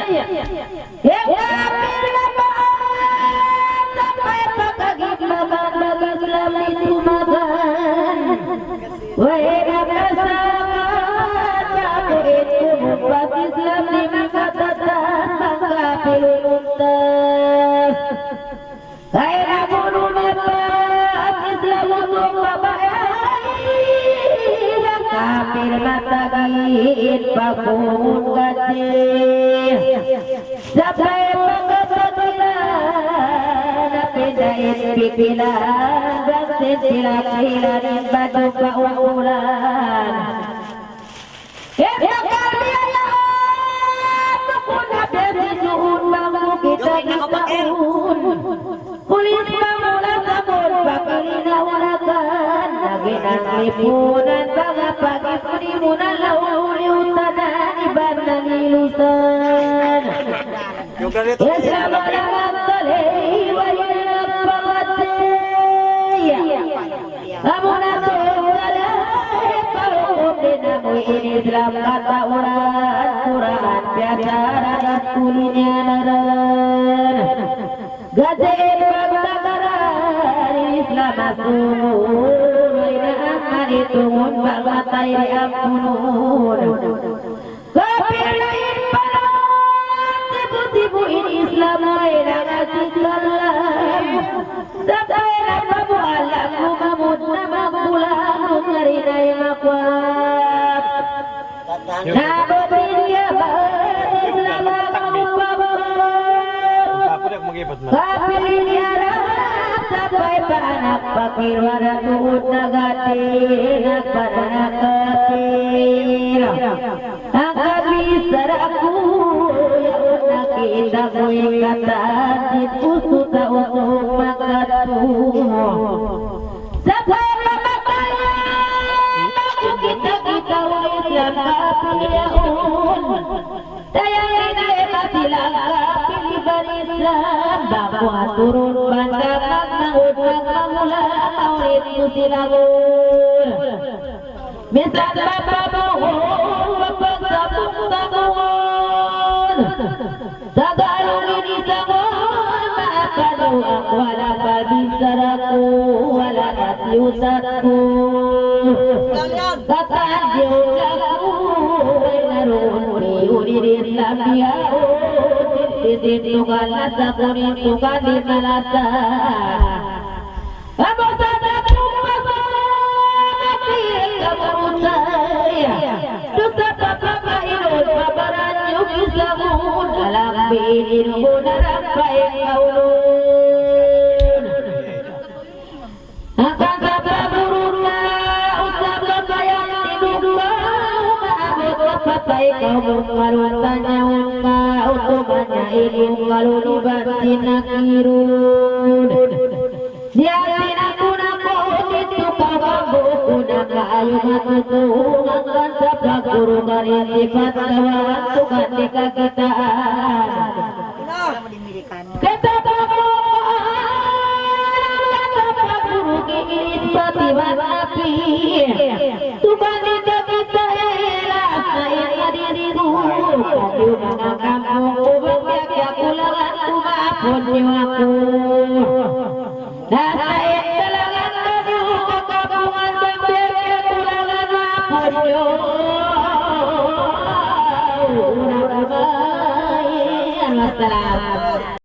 Ya kafir sampai pagagit makan dagang Islam itu makan. Wahai masyarakat kafir itu buat Islam di masa datang kafir untas. Kaya bunuh nepat Islam untuk babayai kafir matagit pakun gajih sampai pagkabatilan napindait pipilan dan sisilakilan badu paulan ya kami ayat tukun habis suhun bangku kita tahun kulit bangunan sabun pakilina ulakan naginan lipunan baga pagi punimunan lauli utanan ibanan ilusan Islam talai wa inam pagataya amunan talai parum dinamu ini Islam kata urat Quran biasa rakyat kulinya naran Gajah bagdagaran Islam asul ina amari tungun bagmatai ampunun kafir lain panat tibu-tibu ini Islam ina ngasih kalam sampai nababu alam kumamud nama bulan ngarinai makwat nabobin ya Islam Kapirin yarap sampai panak pakir waratut nagatir nagpanak kapir angkat bisar aku yang nakita ko ikatan sipusu ta untuk makatumo sampai pamatayan aku kita Islam kapilyaun tayangin ay masilang kapil Islam bahwa turun pandangan mengundang mengulang maulid musilagun misal bapak bohong bapak sabung sangun sagalung ini sangun maafkan aku wala babisaraku wala nasiusatku kataan diujaku naruni uri Islam diaun Tukan lasa kuning tukan di malasa Abo sadaku masakir kamu saya Dusta papa inun paparan yuk islamun Alam bihin mudarang baik kaulun Akan sabra buruna usap lebayang tidurwa Maabot papai kaum marutanya utumanya ilmu kalau dibantin nakirun siapin aku nakut itu kamu udah kayu matutung akan sabda guru dari sifat kawan tukan deka kita kita kamu sabda guru kini seperti api tukan deka kita saya diriku kayu mana kamu punya aku dasar telangan kamu kapungan bangsa kulangan punya udah baik. Wassalam.